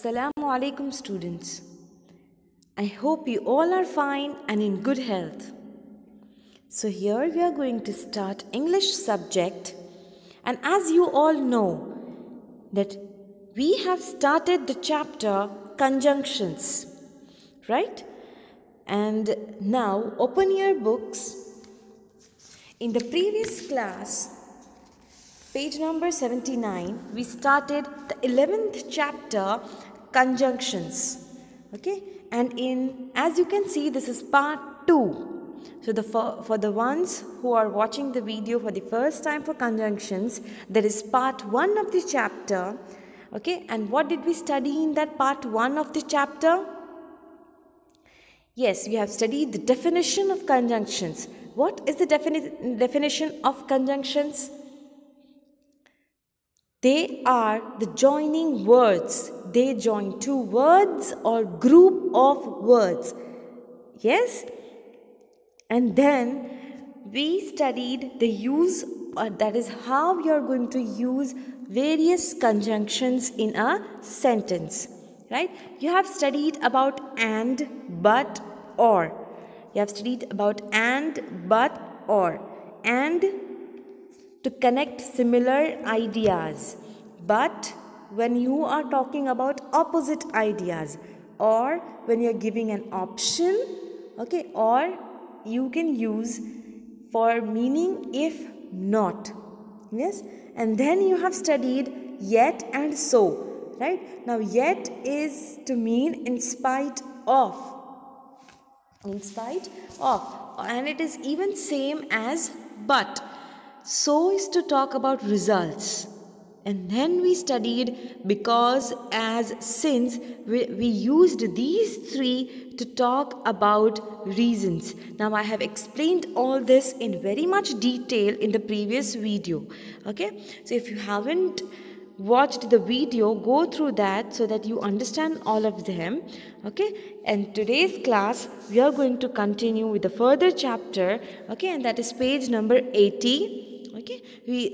Assalamu alaikum students. I hope you all are fine and in good health. So here we are going to start English subject, and as you all know that we have started the chapter conjunctions, right? And now open your books. In the previous class, page number 79, we started the 11th chapter, conjunctions. Okay, and as you can see, this is part 2. So for the ones who are watching the video for the first time for conjunctions, there is part 1 of the chapter. Okay, and what did we study in that part 1 of the chapter? Yes, we have studied the definition of conjunctions. What is the definition of conjunctions? They are the joining words. They join two words or group of words. Yes? And then we studied the use, that is how you are going to use various conjunctions in a sentence. Right? You have studied about and, but, or. You have studied about and, but, or. And to connect similar ideas, but when you are talking about opposite ideas, or when you are giving an option, okay, or you can use for meaning if not. Yes, and then you have studied yet and so, right? Now yet is to mean in spite of, and it is even same as but. So is to talk about results. And then we studied because, as, since. We used these three to talk about reasons. Now I have explained all this in very much detail in the previous video. Okay, so if you haven't watched the video, go through that so that you understand all of them. Okay, and today's class we are going to continue with the further chapter. Okay, and that is page number 80. Okay,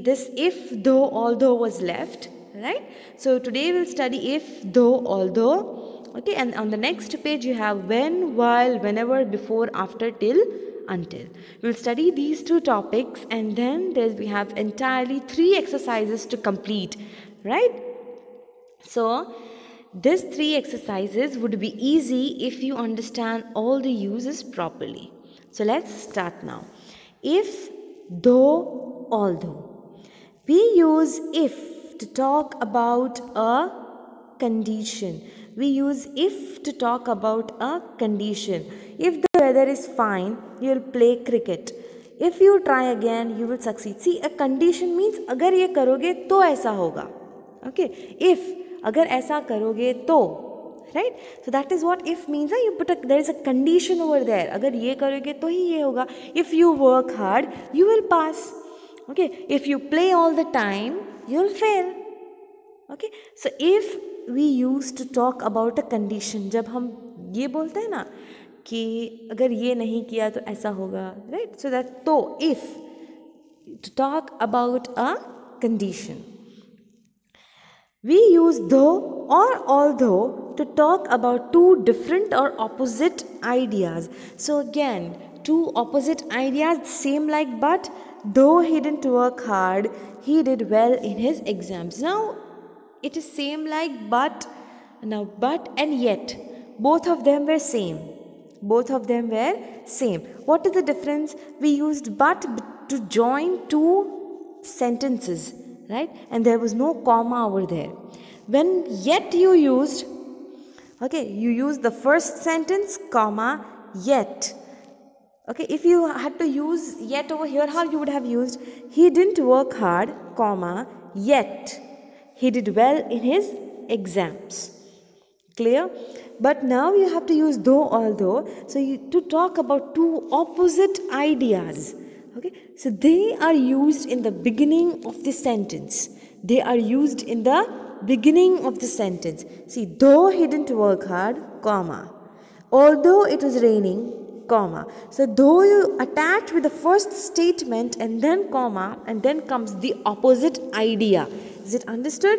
this if, though, although was left, right? So today we'll study if, though, although. Okay, and on the next page you have when, while, whenever, before, after, till, until. We'll study these two topics, and then we have entirely 3 exercises to complete, right? So these 3 exercises would be easy if you understand all the uses properly. So let's start now. If, though, although. We use if to talk about a condition. We use if to talk about a condition. If the weather is fine, you will play cricket. If you try again, you will succeed. See, a condition means अगर ये करोगे तो ऐसा होगा. Okay, if अगर ऐसा करोगे तो, right? So that is what if means. You put there is a condition over there. अगर ये करोगे तो ही ये होगा. If you work hard, you will pass. Okay, if you play all the time, you'll fail. Okay, so if we used to talk about a condition, जब हम ये बोलते हैं ना कि अगर ये नहीं किया तो ऐसा होगा, right? So that तो if to talk about a condition. We use though or although to talk about two different or opposite ideas. So again, two opposite ideas, same like but. Though he didn't work hard, he did well in his exams. Now it is same like but. Now but and yet, both of them were same. Both of them were same. What is the difference? We used but to join two sentences, right? And there was no comma over there. When yet you used, okay, you used the first sentence, comma, yet. Okay, if you had to use yet over here, how you would have used? He didn't work hard, comma, yet he did well in his exams. Clear? But now you have to use though, although, so to talk about two opposite ideas. Okay, so they are used in the beginning of the sentence. They are used in the beginning of the sentence. See, though he didn't work hard, comma, although it was raining, comma. So though you attach with the first statement and then comma, and then comes the opposite idea. Is it understood?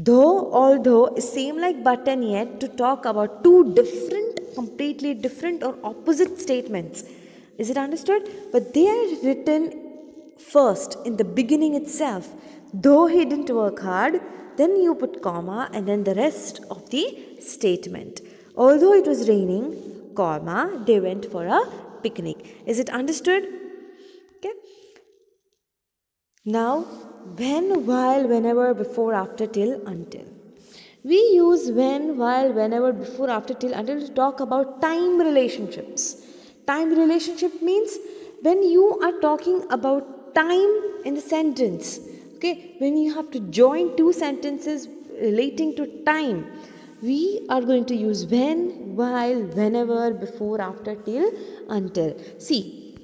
Though, although is same like but and yet to talk about two different, completely different or opposite statements. Is it understood? But they are written first in the beginning itself. Though he didn't work hard, then you put comma and then the rest of the statement. Although it was raining, comma, they went for a picnic. Is it understood? Okay. Now, when, while, whenever, before, after, till, until. We use when, while, whenever, before, after, till, until to talk about time relationships. Time relationship means when you are talking about time in the sentence. Okay, when you have to join two sentences relating to time, we are going to use when, while, whenever, before, after, till, until. See,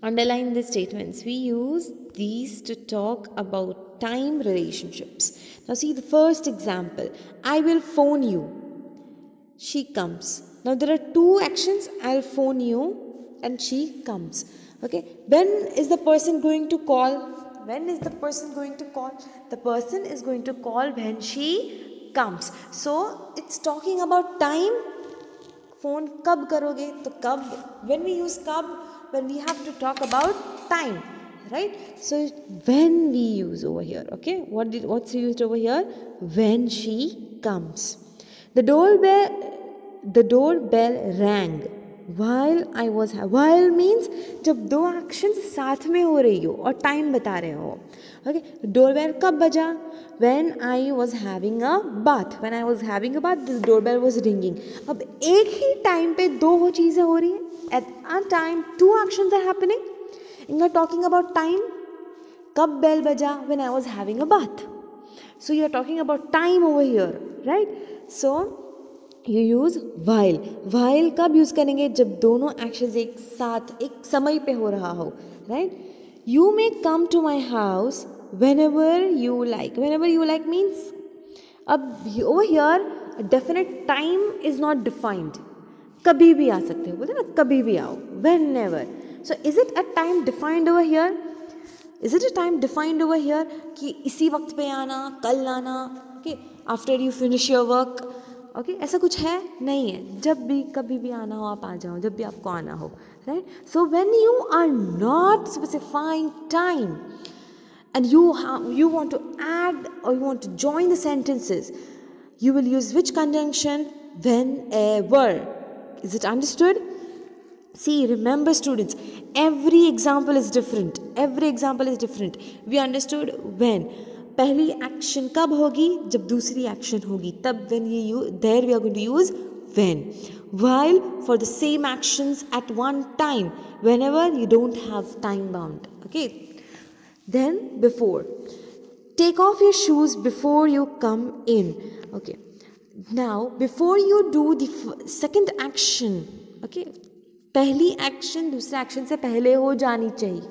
underline the statements. We use these to talk about time relationships. Now see the first example. I will phone you. She comes. Now there are two actions. I'll phone you and she comes. Okay. When is the person going to call? When is the person going to call? The person is going to call when she comes. So it's talking about time. Phone kab karoge? To kab. When we use kab, when we have to talk about time, right? So when we use over here, okay? What's used over here? When she comes. The doorbell rang while means जब दो actions साथ में हो रही हो और time बता रहे हो. Okay, doorbell कब बजा? When I was having a bath. When I was having a bath, the doorbell was ringing. अब एक ही time पे दो चीज़ें हो रही हैं. At a time, two actions are happening. And you're talking about time. कब bell बजा? When I was having a bath. So you're talking about time over here, right? So you use while. While कब use करेंगे? जब दोनों actions एक साथ एक समय पे हो रहा हो, right? You may come to my house whenever you like. Whenever you like means अब over here a definite time is not defined. कभी भी आ सकते हो, बोलते ना कभी भी आओ. Whenever. So is it a time defined over here? Is it a time defined over here कि इसी वक्त पे आना, कल आना, okay? After you finish your work. Okay ऐसा कुछ है नहीं है. जब भी कभी भी आना हो आप आ जाओ, जब भी आपको आना हो, right? So when you are not specifying time and you want to add or you want to join the sentences, you will use which conjunction? Whenever. Is it understood? See, remember students, every example is different. We understood when. पहली action कब होगी? जब दूसरी action होगी तब there we are going to use when. While for the same actions at one time, whenever you don't have time bound. Okay. Then before. Take off your shoes before you come in. Okay. Now before you do the second action, okay, पहली action दूसरे action से पहले हो जानी चाहिए.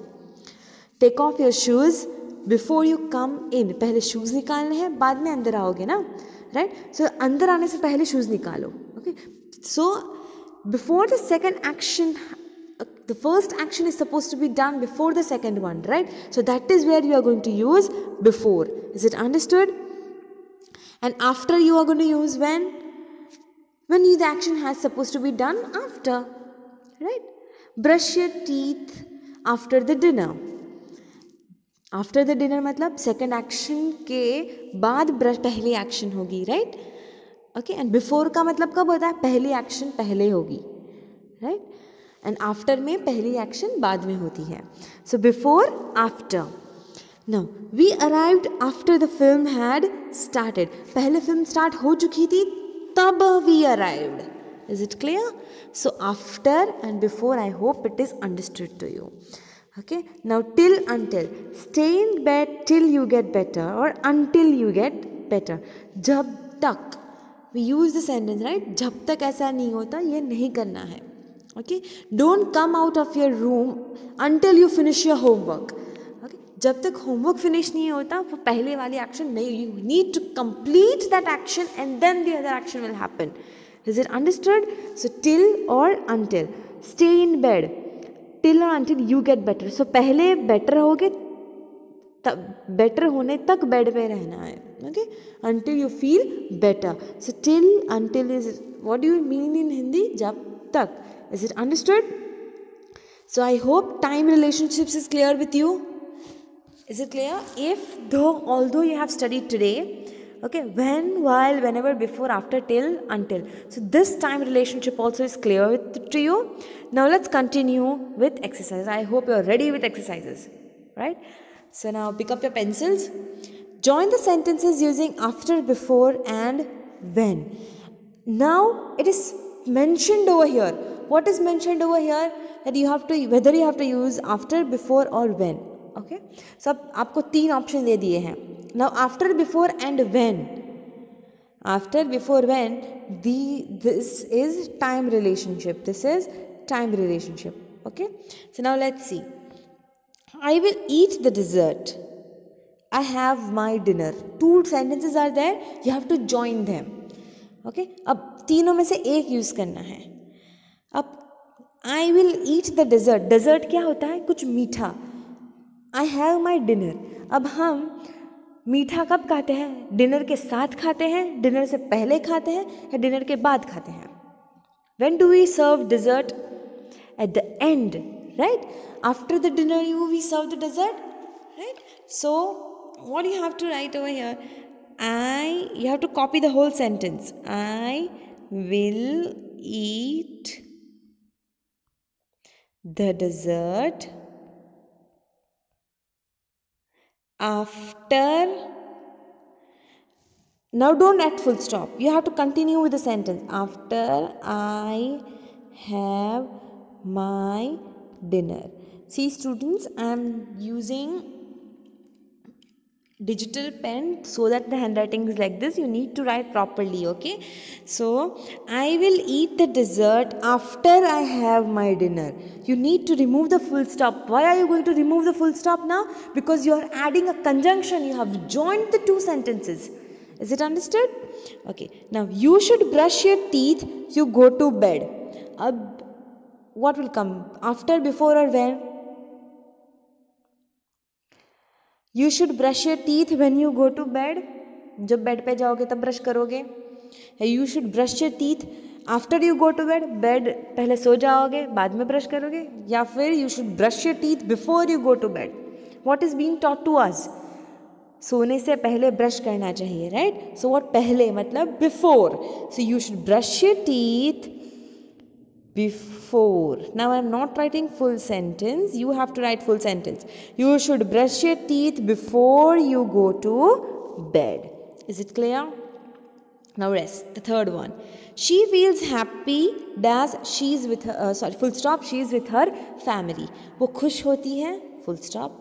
Take off your shoes before you come in. पहले shoes निकालने हैं, बाद में अंदर आओगे ना, right? So अंदर आने से पहले शूज़ निकालो. Okay. So before the second action, the first action is supposed to be done before the second one, right? So that is where you are going to use before. Is it understood? And after you are going to use when? When the action has supposed to be done after, right? Brush your teeth after the dinner. After the dinner मतलब second action के बाद brush पहली action होगी, right? Okay. And before का मतलब कब होता है? पहली एक्शन पहले होगी, राइट? एंड आफ्टर में पहली एक्शन बाद में होती है. So before, after. Now we arrived after the film had started. पहले फिल्म स्टार्ट हो चुकी थी तब we arrived. Is it clear? So after and before, I hope it is understood to you. Okay, now till, until. Stay in bed till you get better or until you get better. जब तक. We use the sentence, right? जब तक ऐसा नहीं होता, ये नहीं करना है. Okay, don't come out of your room until you finish your homework. Okay, जब तक homework finish नहीं होता, वो पहले वाली action नहीं. You need to complete that action and then the other action will happen. Is it understood? So till or until. Stay in bed. Till और until you get better. So पहले better होगे तब better होने तक bed पे रहना है. Okay, until you feel better. So till, until is, what do you mean in Hindi? Jab tak. Is it understood? So I hope time relationships is clear with you. Is it clear? If though, although you have studied today, okay, when, while, whenever, before, after, till, until. So this time relationship also is clear to you. Now let's continue with exercise. I hope you are ready with exercises, right? So now pick up your pencils. Join the sentences using after, before and when. Now it is mentioned over here. What is mentioned over here? That you have to, whether you have to use after, before or when. Okay, so अब आपको 3 option दे दिए हैं. Now after, before and when. After, before, when, this is time relationship. This is time relationship. Okay, so now let's see. I will eat the dessert. I have my dinner. 2 sentences are there. You have to join them. Okay, अब तीनों में से एक use करना है. अब I will eat the dessert. Dessert क्या होता है? कुछ मीठा. I have my dinner. अब हम मीठा कब खाते हैं? डिनर के साथ खाते हैं, डिनर से पहले खाते हैं या डिनर के बाद खाते हैं? When do we serve dessert? At the end, right? After the dinner we serve the dessert, right? So what you have to write over here? You have to copy the whole sentence. I will eat the dessert after. Now don't add full stop. You have to continue with the sentence. After I have my dinner. See students, I am using digital pen so that the handwriting is like this. You need to write properly, okay? So I will eat the dessert after I have my dinner. You need to remove the full stop. Why are you going to remove the full stop now? Because you are adding a conjunction. You have joined the 2 sentences. Is it understood? Okay, now you should brush your teeth, you go to bed. What will come? After, before or when? You should brush your teeth when you go to bed. जब bed पे जाओगे तब brush करोगे. You should brush your teeth after you go to bed. Bed पहले सो जाओगे, बाद में brush करोगे. या फिर you should brush your teeth before you go to bed. What is being taught to us? सोने से पहले ब्रश करना चाहिए, right? So what पहले मतलब before. So you should brush your teeth before. Now I am not writing full sentence. You have to write full sentence. You should brush your teeth before you go to bed. Is it clear? Now rest. The third one. She feels happy as she is with her, full stop, she is with her family. वो खुश होती है, full stop.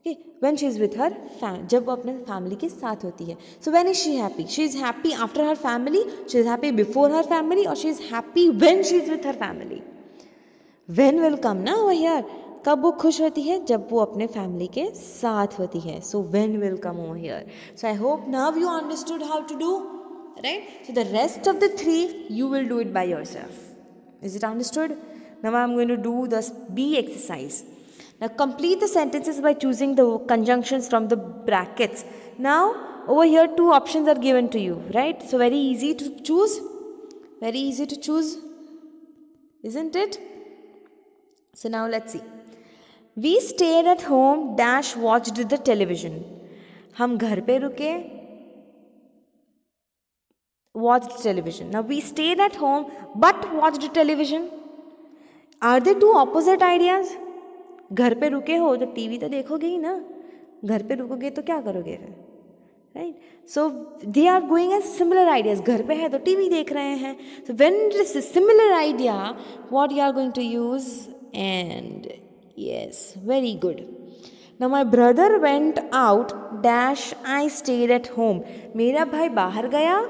Okay, when she is with her family, जब वो अपने family के साथ होती है. So when is she happy? She is happy after her family, she is happy before her family, or she is happy when she is with her family. When will come ना over here. कब वो खुश होती है? जब वो अपने family के साथ होती है. So when will come over here. So I hope now you understood how to do, right? So the rest of the 3 you will do it by yourself. Is it understood? Now I am going to do the B exercise. Now complete the sentences by choosing the conjunctions from the brackets. Now over here 2 options are given to you, right? So very easy to choose. Very easy to choose, isn't it? So now let's see. We stayed at home dash watched the television. हम घर पे रुके, watched television. Now we stayed at home but watched television. Are they 2 opposite ideas? घर पे रुके हो तो TV तो देखोगे ही ना. घर पे रुकोगे तो क्या करोगे फिर, right? So they are going as similar ideas. घर पे है तो टीवी देख रहे हैं. So when it is a similar idea, what you are going to use? And yes, very good. Now my brother went out dash I stayed at home. मेरा भाई बाहर गया,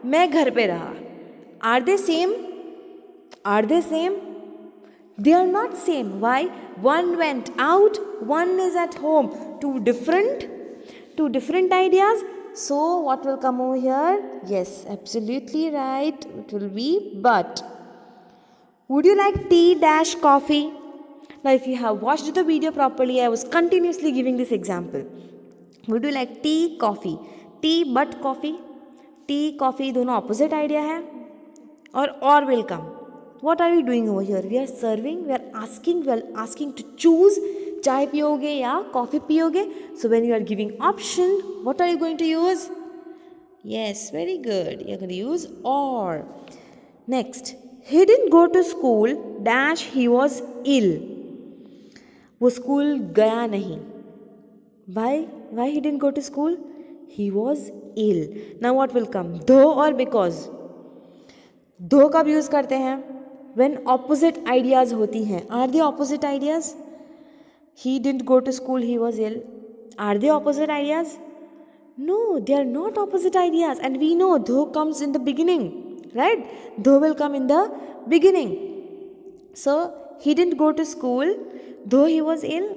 मैं घर पे रहा. Are they same? Are they same? They are not same. Why? One went out, one is at home. Two different ideas. So what will come over here? Yes, absolutely right. It will be but. Would you like tea dash coffee? Now if you have watched the video properly, I was continuously giving this example. Would you like tea, coffee? T but coffee, tea coffee दोनों opposite idea है. और will come. What are we doing over here? We are serving, we are asking to choose. चाय पियोगे या coffee पियोगे? So when you are giving option, what are you going to use? Yes, very good. You are going to use or. Next, he didn't go to school dash he was ill. वो school गया नहीं. Why he didn't go to school? He was ill. Now what will come? Though or because? दो कब use करते हैं? When opposite ideas होती हैं. Are they opposite ideas? He didn't go to school, he was ill. Are they opposite ideas? No, they are not opposite ideas. And we know though comes in the beginning, right? Though will come in the beginning. So, he didn't go to school, though he was ill.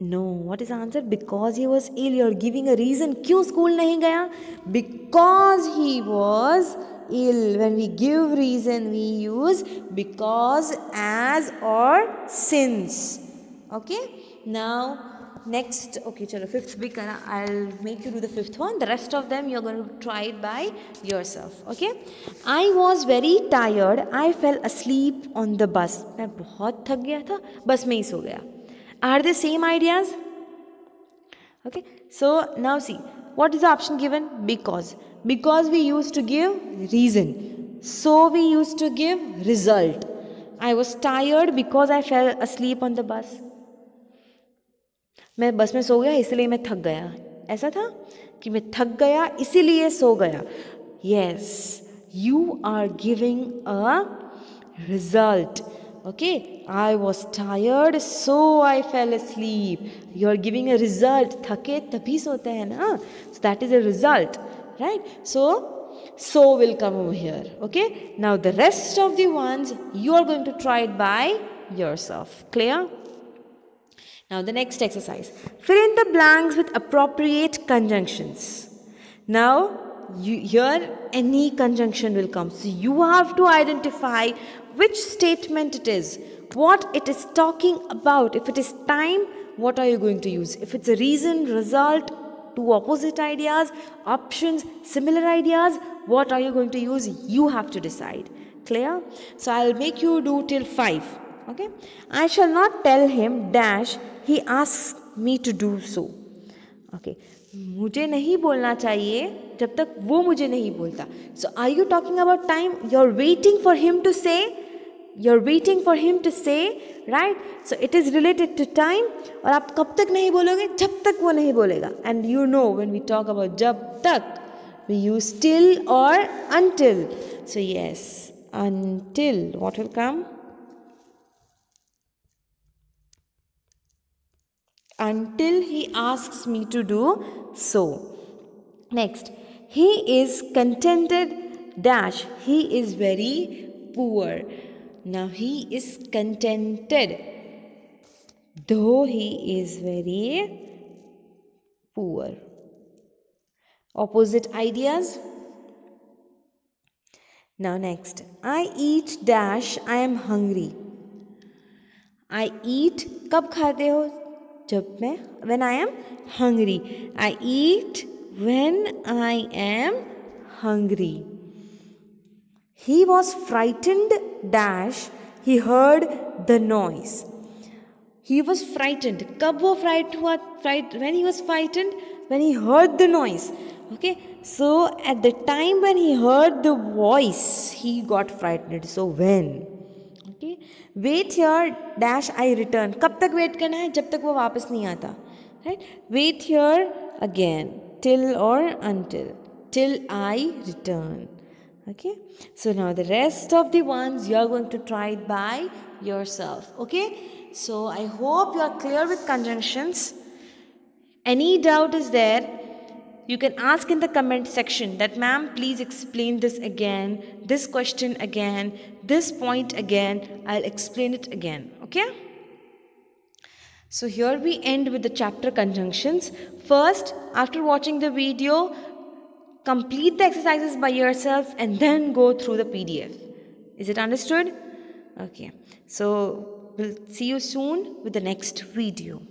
No, what is the answer? Because he was ill. You are giving a reason. क्यों school नहीं गया? Because he was ill. When we give reason, we use because, as or since. Okay? Now, next. Okay, chalo, fifth bhi kara. I'll make you do the fifth one. The rest of them, you're going to try it by yourself. Okay? I was very tired. I fell asleep on the bus. मैं बहुत थक गया था. बस में ही सो गया. Are they same ideas? Okay, so now see, what is the option given? Because. Because we used to give reason. So we used to give result. I was tired because I fell asleep on the bus. मैं बस में सो गया इसलिए मैं थक गया. ऐसा था कि मैं थक गया इसीलिए सो गया. Yes, you are giving a result. Okay, I was tired, so I fell asleep. You are giving a result. थके तभी सोते हैं ना. So that is a result, right? So will come over here. Okay. Now the rest of the ones you are going to try it by yourself. Clear? Now the next exercise. Fill in the blanks with appropriate conjunctions. Now here any conjunction will come. So you have to identify which statement it is, what it is talking about. If it is time, what are you going to use? If it's a reason, result, two opposite ideas, options, similar ideas, what are you going to use? You have to decide. Clear? So I'll make you do till 5. Okay? I shall not tell him dash he asks me to do so. Okay. मुझे नहीं बोलना चाहिए जब तक वो मुझे नहीं बोलता. So are you talking about time? You're waiting for him to say. You're waiting for him to say, right? So it is related to time. और आप कब तक नहीं बोलोगे? जब तक वो नहीं बोलेगा. And you know when we talk about जब तक, we use till or until. So yes, until. What will come? Until he asks me to do so. Next, he is contented dash he is very poor. Now he is contented though he is very poor. Opposite ideas. Now next, I eat dash I am hungry. I eat कब खाते हो? जब मैं when I am hungry. I eat when I am hungry. He was frightened dash he heard the noise. He was frightened. कब वो frightened हुआ? When he was frightened, when he heard the noise. Okay, so at the time when he heard the voice, he got frightened. So when? Okay, wait here dash I return. कब तक wait करना है? जब तक वो वापस नहीं आता. Right? Wait here again till or until, till I return. Okay, so now the rest of the ones you are going to try it by yourself. Okay, so I hope you are clear with conjunctions. Any doubt is there, you can ask in the comment section that ma'am please explain this again, this question again, this point again. I'll explain it again. Okay, so here we end with the chapter conjunctions. First, after watching the video, complete the exercises by yourself and then go through the PDF. Is it understood? Okay, so we'll see you soon with the next video.